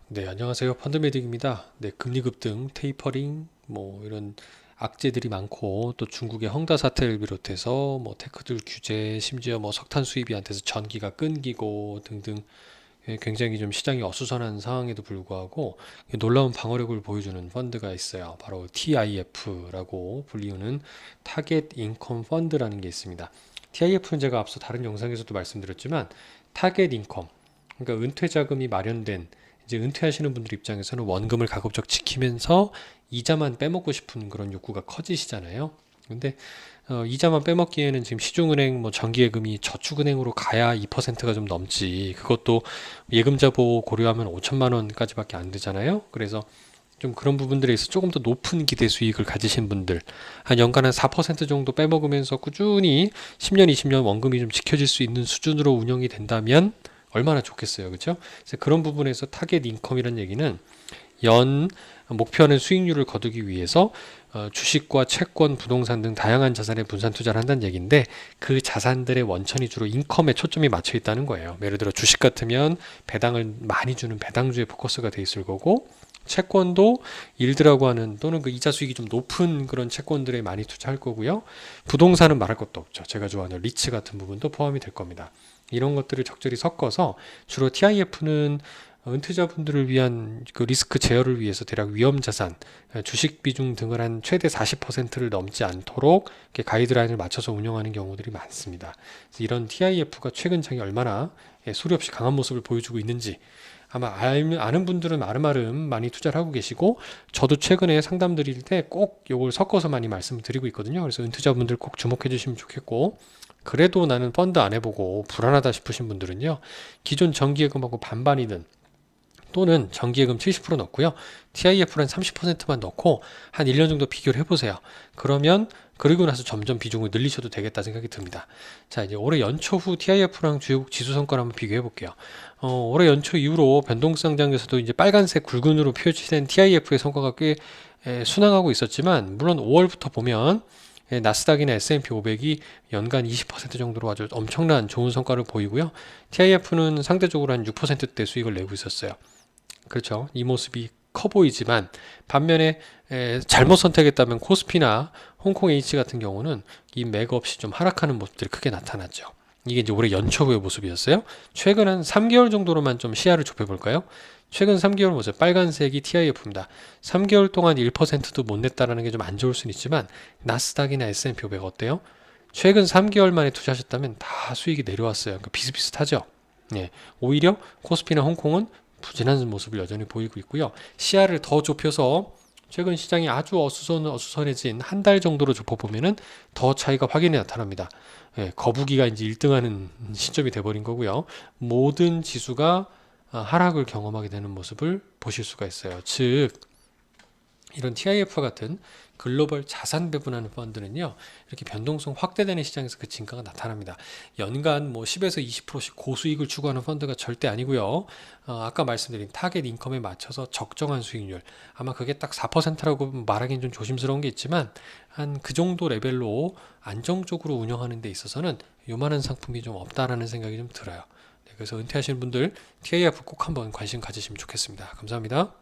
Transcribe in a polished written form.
네, 안녕하세요. 펀드메딕입니다. 네, 금리 급등, 테이퍼링, 뭐 이런 악재들이 많고 또 중국의 헝다 사태를 비롯해서 뭐 테크들 규제, 심지어 뭐 석탄 수입이 안 돼서 전기가 끊기고 등등 굉장히 좀 시장이 어수선한 상황에도 불구하고 놀라운 방어력을 보여주는 펀드가 있어요. 바로 TIF라고 불리우는 타겟 인컴 펀드라는 게 있습니다. TIF는 제가 앞서 다른 영상에서도 말씀드렸지만 타겟 인컴, 그러니까 은퇴 자금이 마련된 이제 은퇴하시는 분들 입장에서는 원금을 가급적 지키면서 이자만 빼먹고 싶은 그런 욕구가 커지시잖아요. 근데 이자만 빼먹기에는 지금 시중은행 뭐 정기예금이 저축은행으로 가야 2%가 좀 넘지, 그것도 예금자 보호 고려하면 5천만 원까지밖에 안 되잖아요. 그래서 좀 그런 부분들에 있어 조금 더 높은 기대 수익을 가지신 분들, 한 연간 한 4% 정도 빼먹으면서 꾸준히 10년, 20년 원금이 좀 지켜질 수 있는 수준으로 운영이 된다면 얼마나 좋겠어요. 그렇죠? 그래서 그런 부분에서 타겟 인컴이라는 얘기는 연 목표하는 수익률을 거두기 위해서 주식과 채권, 부동산 등 다양한 자산에 분산 투자를 한다는 얘기인데, 그 자산들의 원천이 주로 인컴에 초점이 맞춰 있다는 거예요. 예를 들어 주식 같으면 배당을 많이 주는 배당주에 포커스가 돼 있을 거고, 채권도 일드라고 하는 또는 그 이자 수익이 좀 높은 그런 채권들에 많이 투자할 거고요. 부동산은 말할 것도 없죠. 제가 좋아하는 리츠 같은 부분도 포함이 될 겁니다. 이런 것들을 적절히 섞어서 주로 TIF는 은퇴자분들을 위한 그 리스크 제어를 위해서 대략 위험자산, 주식 비중 등을 한 최대 40%를 넘지 않도록 이렇게 가이드라인을 맞춰서 운영하는 경우들이 많습니다. 그래서 이런 TIF가 최근 장이 얼마나 소리 없이 강한 모습을 보여주고 있는지 아마 아는 분들은 아름아름 많이 투자를 하고 계시고, 저도 최근에 상담 드릴 때 꼭 이걸 섞어서 많이 말씀드리고 있거든요. 그래서 은퇴자분들 꼭 주목해 주시면 좋겠고, 그래도 나는 펀드 안 해보고 불안하다 싶으신 분들은요, 기존 정기예금하고 반반이든 또는 정기예금 70% 넣고요, TIF를 한 30%만 넣고 한 1년 정도 비교를 해보세요. 그러면 그리고 나서 점점 비중을 늘리셔도 되겠다 생각이 듭니다. 자, 이제 올해 연초 후 TIF랑 주요국 지수 성과를 한번 비교해 볼게요. 올해 연초 이후로 변동성장에서도 이제 빨간색 굵은으로 표시된 TIF의 성과가 꽤 순항하고 있었지만, 물론 5월부터 보면 나스닥이나 S&P 500이 연간 20% 정도로 아주 엄청난 좋은 성과를 보이고요. TIF는 상대적으로 한 6%대 수익을 내고 있었어요. 그렇죠. 이 모습이 커 보이지만 반면에 잘못 선택했다면 코스피나 홍콩 H 같은 경우는 이 맥없이 좀 하락하는 모습들이 크게 나타났죠. 이게 이제 올해 연초 후의 모습이었어요. 최근 한 3개월 정도로만 좀 시야를 좁혀볼까요? 최근 3개월 모습, 빨간색이 TIF입니다. 3개월 동안 1%도 못 냈다라는 게 좀 안 좋을 수는 있지만, 나스닥이나 S&P 500 어때요? 최근 3개월 만에 투자하셨다면 다 수익이 내려왔어요. 그러니까 비슷비슷하죠. 예, 오히려 코스피나 홍콩은 부진한 모습을 여전히 보이고 있고요. 시야를 더 좁혀서 최근 시장이 아주 어수선해진 한 달 정도로 좁혀보면은 더 차이가 확연히 나타납니다. 예, 거북이가 이제 1등하는 시점이 돼버린 거고요. 모든 지수가 하락을 경험하게 되는 모습을 보실 수가 있어요. 즉, 이런 TIF 같은 글로벌 자산 배분하는 펀드는요, 이렇게 변동성 확대되는 시장에서 그 진가가 나타납니다. 연간 뭐 10에서 20%씩 고수익을 추구하는 펀드가 절대 아니고요. 아까 말씀드린 타겟 인컴에 맞춰서 적정한 수익률, 아마 그게 딱 4%라고 말하기는 좀 조심스러운 게 있지만, 한 그 정도 레벨로 안정적으로 운영하는 데 있어서는 요만한 상품이 좀 없다라는 생각이 좀 들어요. 네, 그래서 은퇴하시는 분들 TIF 꼭 한번 관심 가지시면 좋겠습니다. 감사합니다.